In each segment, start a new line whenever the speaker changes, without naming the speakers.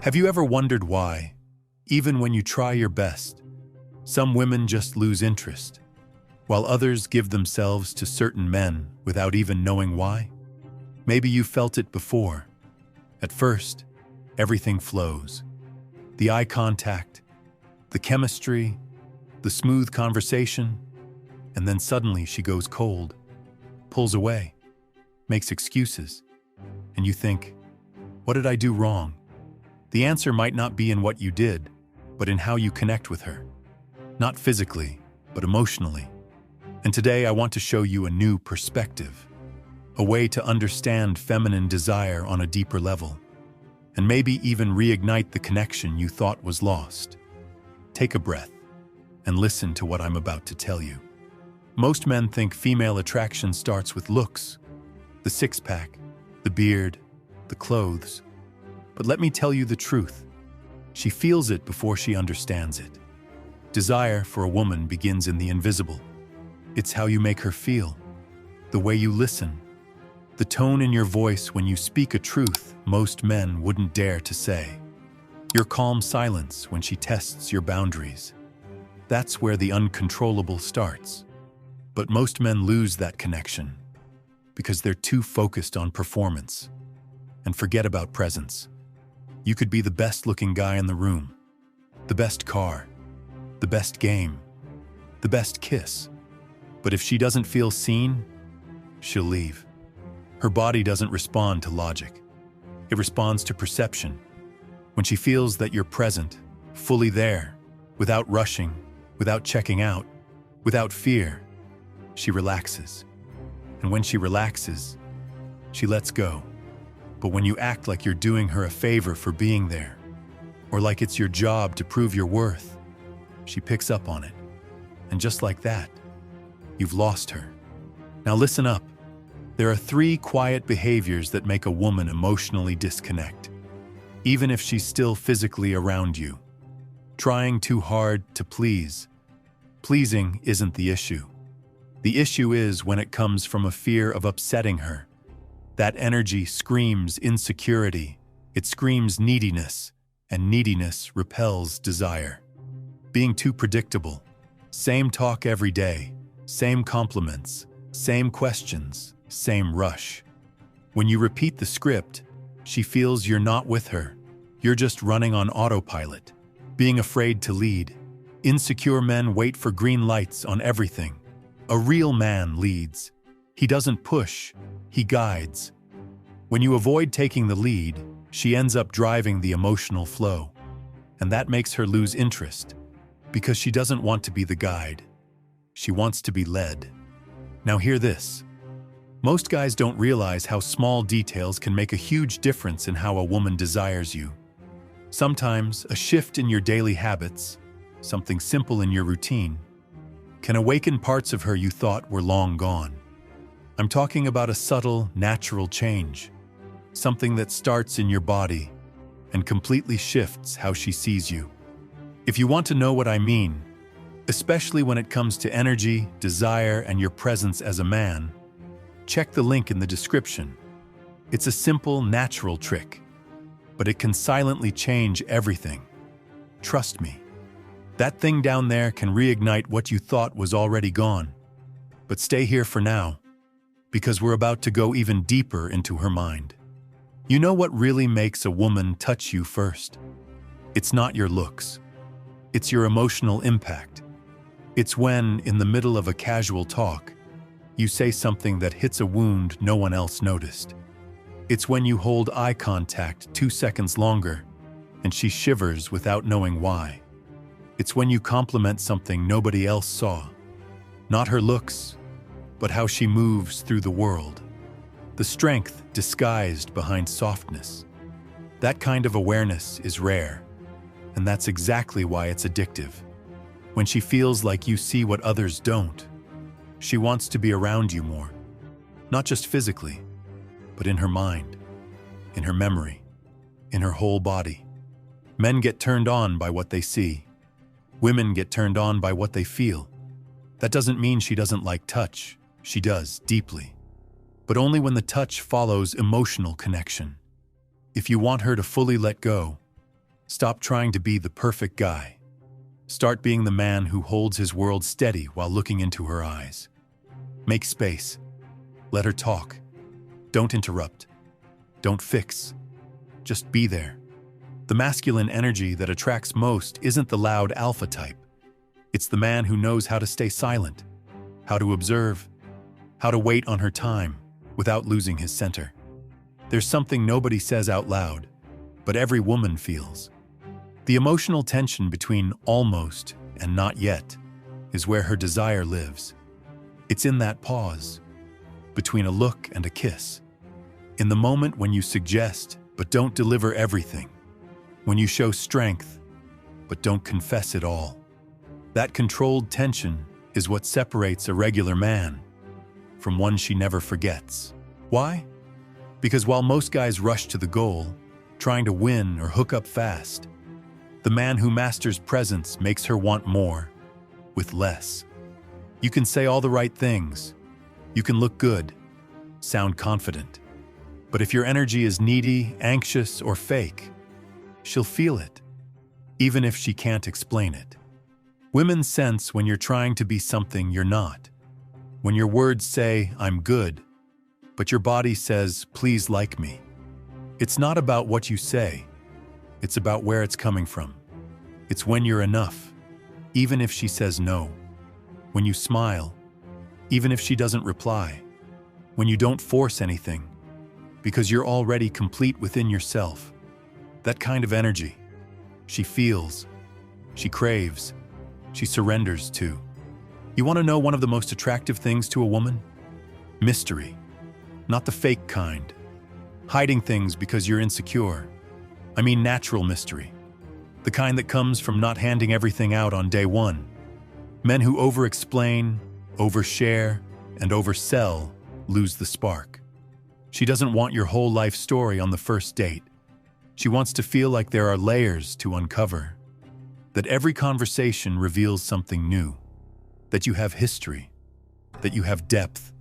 Have you ever wondered why, even when you try your best, some women just lose interest, while others give themselves to certain men without even knowing why? Maybe you felt it before. At first, everything flows. The eye contact, the chemistry, the smooth conversation, and then suddenly she goes cold, pulls away, makes excuses, and you think, what did I do wrong? The answer might not be in what you did, but in how you connect with her. Not physically, but emotionally. And today I want to show you a new perspective, a way to understand feminine desire on a deeper level, and maybe even reignite the connection you thought was lost. Take a breath and listen to what I'm about to tell you. Most men think female attraction starts with looks, the six-pack, the beard, the clothes. But let me tell you the truth. She feels it before she understands it. Desire for a woman begins in the invisible. It's how you make her feel, the way you listen, the tone in your voice when you speak a truth most men wouldn't dare to say. Your calm silence when she tests your boundaries. That's where the uncontrollable starts. But most men lose that connection because they're too focused on performance and forget about presence. You could be the best-looking guy in the room, the best car, the best game, the best kiss. But if she doesn't feel seen, she'll leave. Her body doesn't respond to logic. It responds to perception. When she feels that you're present, fully there, without rushing, without checking out, without fear, she relaxes. And when she relaxes, she lets go. But when you act like you're doing her a favor for being there, or like it's your job to prove your worth, she picks up on it. And just like that, you've lost her. Now listen up. There are 3 quiet behaviors that make a woman emotionally disconnect, even if she's still physically around you. Trying too hard to please. Pleasing isn't the issue. The issue is when it comes from a fear of upsetting her. That energy screams insecurity, it screams neediness, and neediness repels desire. Being too predictable, same talk every day, same compliments, same questions, same rush. When you repeat the script, she feels you're not with her. You're just running on autopilot, being afraid to lead. Insecure men wait for green lights on everything. A real man leads. He doesn't push, he guides. When you avoid taking the lead, she ends up driving the emotional flow. And that makes her lose interest, because she doesn't want to be the guide. She wants to be led. Now hear this. Most guys don't realize how small details can make a huge difference in how a woman desires you. Sometimes a shift in your daily habits, something simple in your routine, can awaken parts of her you thought were long gone. I'm talking about a subtle, natural change, something that starts in your body and completely shifts how she sees you. If you want to know what I mean, especially when it comes to energy, desire, and your presence as a man, check the link in the description. It's a simple, natural trick, but it can silently change everything. Trust me. That thing down there can reignite what you thought was already gone. But stay here for now, because we're about to go even deeper into her mind. You know what really makes a woman touch you first? It's not your looks. It's your emotional impact. It's when, in the middle of a casual talk, you say something that hits a wound no one else noticed. It's when you hold eye contact 2 seconds longer, and she shivers without knowing why. It's when you compliment something nobody else saw. Not her looks, but how she moves through the world. The strength disguised behind softness. That kind of awareness is rare, and that's exactly why it's addictive. When she feels like you see what others don't, she wants to be around you more. Not just physically, but in her mind, in her memory, in her whole body. Men get turned on by what they see. Women get turned on by what they feel. That doesn't mean she doesn't like touch. She does, deeply. But only when the touch follows emotional connection. If you want her to fully let go, Stop trying to be the perfect guy. Start being the man who holds his world steady while looking into her eyes. Make space. Let her talk. Don't interrupt. Don't fix. Just be there. The masculine energy that attracts most isn't the loud alpha type. It's the man who knows how to stay silent, how to observe, how to wait on her time without losing his center. There's something nobody says out loud, but every woman feels. The emotional tension between almost and not yet is where her desire lives. It's in that pause, between a look and a kiss. In the moment when you suggest but don't deliver everything. When you show strength but don't confess it all. That controlled tension is what separates a regular man from one she never forgets. Why? Because while most guys rush to the goal, trying to win or hook up fast, the man who masters presence makes her want more with less. You can say all the right things. You can look good, sound confident. But if your energy is needy, anxious, or fake, she'll feel it, even if she can't explain it. Women sense when you're trying to be something you're not. When your words say, "I'm good," but your body says, "Please like me." It's not about what you say. It's about where it's coming from. It's when you're enough, even if she says no. When you smile, even if she doesn't reply. When you don't force anything, because you're already complete within yourself. That kind of energy. She feels, she craves, she surrenders to. You want to know one of the most attractive things to a woman? Mystery. Not the fake kind. Hiding things because you're insecure. I mean natural mystery. The kind that comes from not handing everything out on day one. Men who over-explain, overshare, and oversell lose the spark. She doesn't want your whole life story on the first date. She wants to feel like there are layers to uncover. That every conversation reveals something new. That you have history. That you have depth.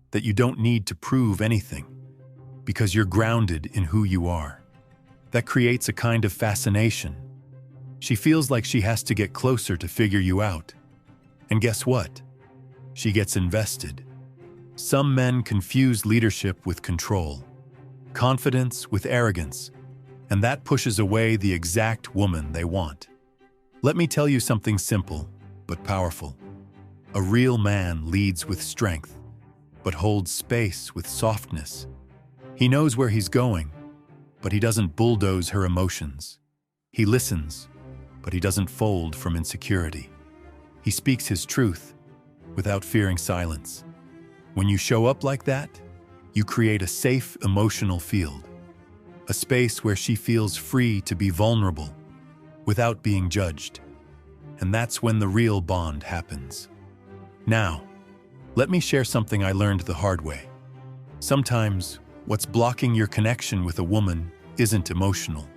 That you don't need to prove anything. Because you're grounded in who you are. That creates a kind of fascination. She feels like she has to get closer to figure you out. And guess what? She gets invested. Some men confuse leadership with control, confidence with arrogance, and that pushes away the exact woman they want. Let me tell you something simple, but powerful. A real man leads with strength, but holds space with softness. He knows where he's going, but he doesn't bulldoze her emotions. He listens, but he doesn't fold from insecurity. He speaks his truth without fearing silence. When you show up like that, you create a safe emotional field, a space where she feels free to be vulnerable without being judged. And that's when the real bond happens. Now, let me share something I learned the hard way. Sometimes, what's blocking your connection with a woman isn't emotional,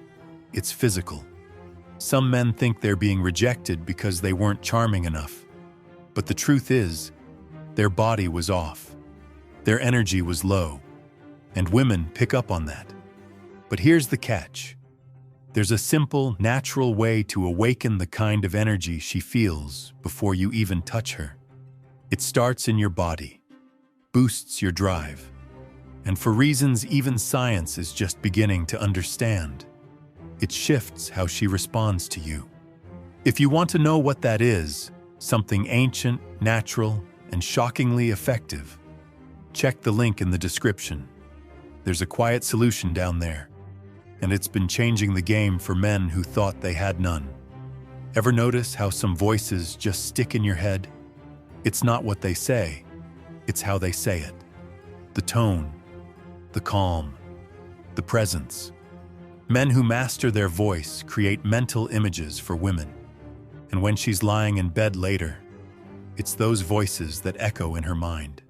it's physical. Some men think they're being rejected because they weren't charming enough. But the truth is, their body was off. Their energy was low. And women pick up on that. But here's the catch. There's a simple, natural way to awaken the kind of energy she feels before you even touch her. It starts in your body, boosts your drive, and for reasons even science is just beginning to understand, it shifts how she responds to you. If you want to know what that is, something ancient, natural, and shockingly effective, check the link in the description. There's a quiet solution down there, and it's been changing the game for men who thought they had none. Ever notice how some voices just stick in your head? It's not what they say, it's how they say it. The tone, the calm, the presence. Men who master their voice create mental images for women. And when she's lying in bed later, it's those voices that echo in her mind.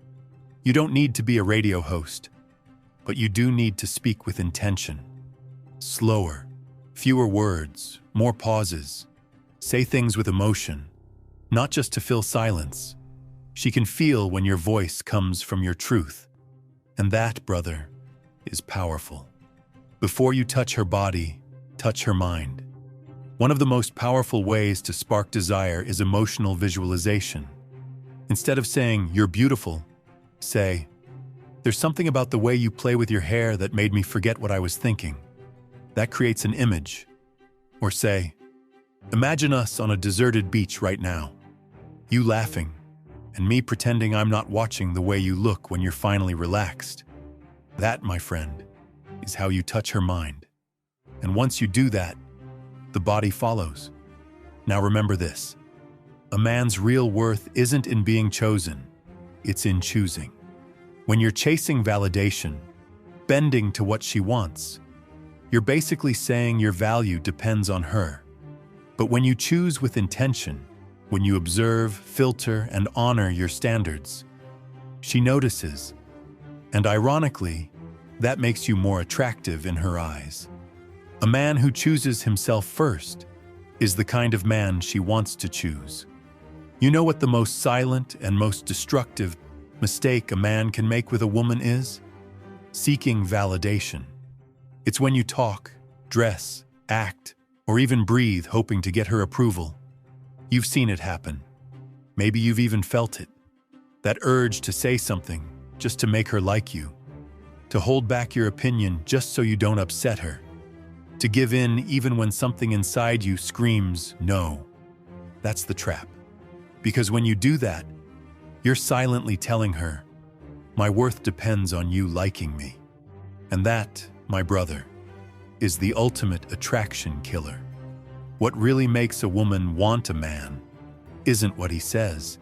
You don't need to be a radio host, but you do need to speak with intention. Slower, fewer words, more pauses. Say things with emotion, not just to fill silence. She can feel when your voice comes from your truth. And that, brother, is powerful. Before you touch her body, touch her mind. One of the most powerful ways to spark desire is emotional visualization. Instead of saying, "You're beautiful," say, "There's something about the way you play with your hair that made me forget what I was thinking." That creates an image. Or say, "Imagine us on a deserted beach right now. You laughing, and me pretending I'm not watching the way you look when you're finally relaxed." That, my friend, is how you touch her mind. And once you do that, the body follows. Now remember this. A man's real worth isn't in being chosen, it's in choosing. When you're chasing validation, bending to what she wants, you're basically saying your value depends on her. But when you choose with intention, when you observe, filter, and honor your standards, she notices. And ironically, that makes you more attractive in her eyes. A man who chooses himself first is the kind of man she wants to choose. You know what the most silent and most destructive mistake a man can make with a woman is? Seeking validation. It's when you talk, dress, act, or even breathe hoping to get her approval. You've seen it happen. Maybe you've even felt it. That urge to say something just to make her like you. To hold back your opinion just so you don't upset her. To give in even when something inside you screams no. That's the trap. Because when you do that, you're silently telling her, "My worth depends on you liking me." And that, my brother, is the ultimate attraction killer. What really makes a woman want a man isn't what he says,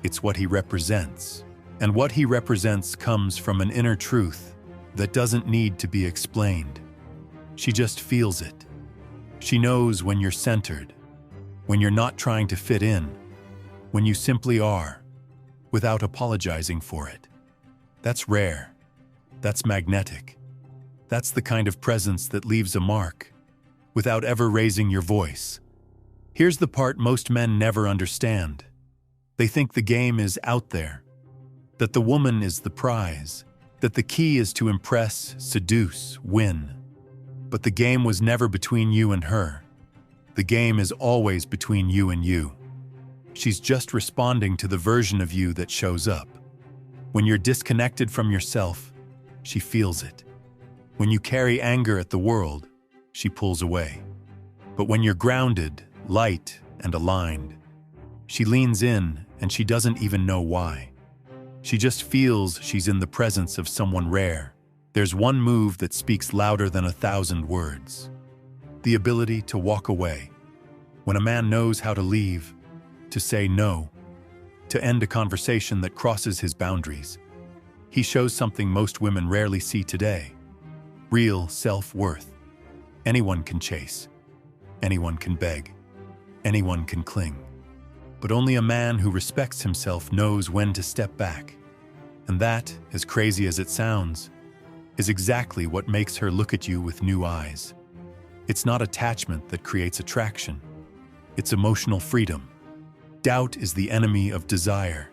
it's what he represents. And what he represents comes from an inner truth that doesn't need to be explained. She just feels it. She knows when you're centered, when you're not trying to fit in, when you simply are, without apologizing for it. That's rare. That's magnetic. That's the kind of presence that leaves a mark, without ever raising your voice. Here's the part most men never understand. They think the game is out there, that the woman is the prize, that the key is to impress, seduce, win. But the game was never between you and her. The game is always between you and you. She's just responding to the version of you that shows up. When you're disconnected from yourself, she feels it. When you carry anger at the world, she pulls away. But when you're grounded, light, and aligned, she leans in and she doesn't even know why. She just feels she's in the presence of someone rare. There's one move that speaks louder than 1,000 words. The ability to walk away. When a man knows how to leave, to say no, to end a conversation that crosses his boundaries, he shows something most women rarely see today. Real self-worth. Anyone can chase. Anyone can beg. Anyone can cling. But only a man who respects himself knows when to step back. And that, as crazy as it sounds, is exactly what makes her look at you with new eyes. It's not attachment that creates attraction. It's emotional freedom. Doubt is the enemy of desire.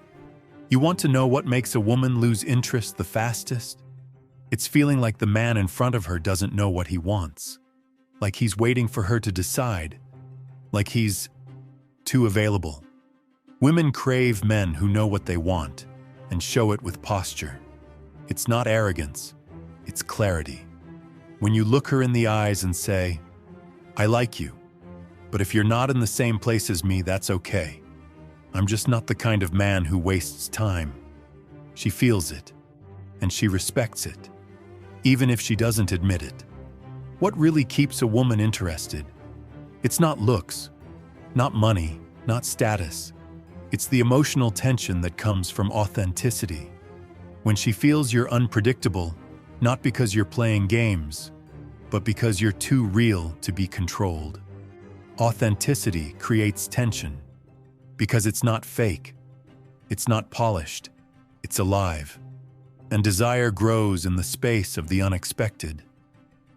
You want to know what makes a woman lose interest the fastest? It's feeling like the man in front of her doesn't know what he wants. Like he's waiting for her to decide. Like he's too available. Women crave men who know what they want and show it with posture. It's not arrogance. It's clarity. When you look her in the eyes and say, "I like you, but if you're not in the same place as me, that's okay. I'm just not the kind of man who wastes time." She feels it, and she respects it, even if she doesn't admit it. What really keeps a woman interested? It's not looks, not money, not status. It's the emotional tension that comes from authenticity. When she feels you're unpredictable, not because you're playing games, but because you're too real to be controlled. Authenticity creates tension, because it's not fake, it's not polished, it's alive. And desire grows in the space of the unexpected.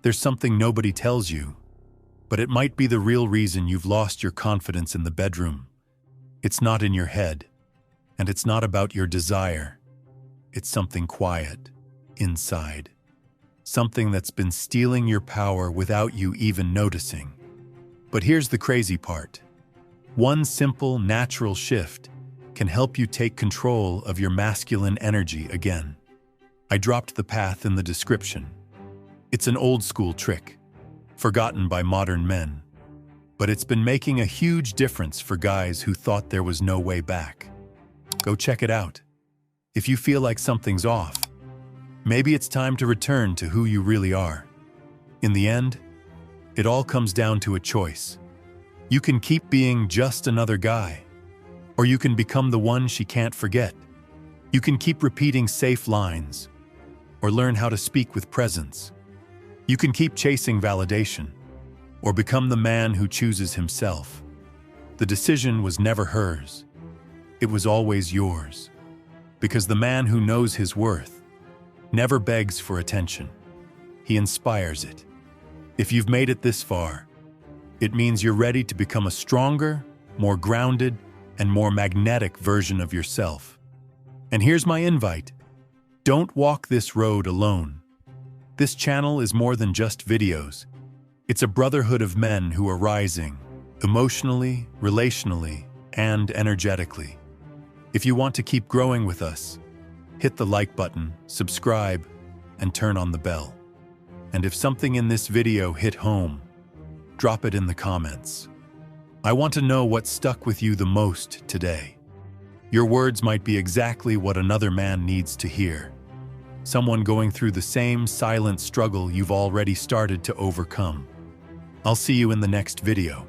There's something nobody tells you, but it might be the real reason you've lost your confidence in the bedroom. It's not in your head, and it's not about your desire. It's something quiet, inside. Something that's been stealing your power without you even noticing. But here's the crazy part. One simple, natural shift can help you take control of your masculine energy again. I dropped the path in the description. It's an old-school trick, forgotten by modern men, but it's been making a huge difference for guys who thought there was no way back. Go check it out. If you feel like something's off, maybe it's time to return to who you really are. In the end, it all comes down to a choice. You can keep being just another guy, or you can become the one she can't forget. You can keep repeating safe lines, or learn how to speak with presence. You can keep chasing validation, or become the man who chooses himself. The decision was never hers. It was always yours. Because the man who knows his worth never begs for attention. He inspires it. If you've made it this far, it means you're ready to become a stronger, more grounded, and more magnetic version of yourself. And here's my invite. Don't walk this road alone. This channel is more than just videos. It's a brotherhood of men who are rising, emotionally, relationally, and energetically. If you want to keep growing with us, hit the like button, subscribe, and turn on the bell. And if something in this video hit home, drop it in the comments. I want to know what stuck with you the most today. Your words might be exactly what another man needs to hear. Someone going through the same silent struggle you've already started to overcome. I'll see you in the next video.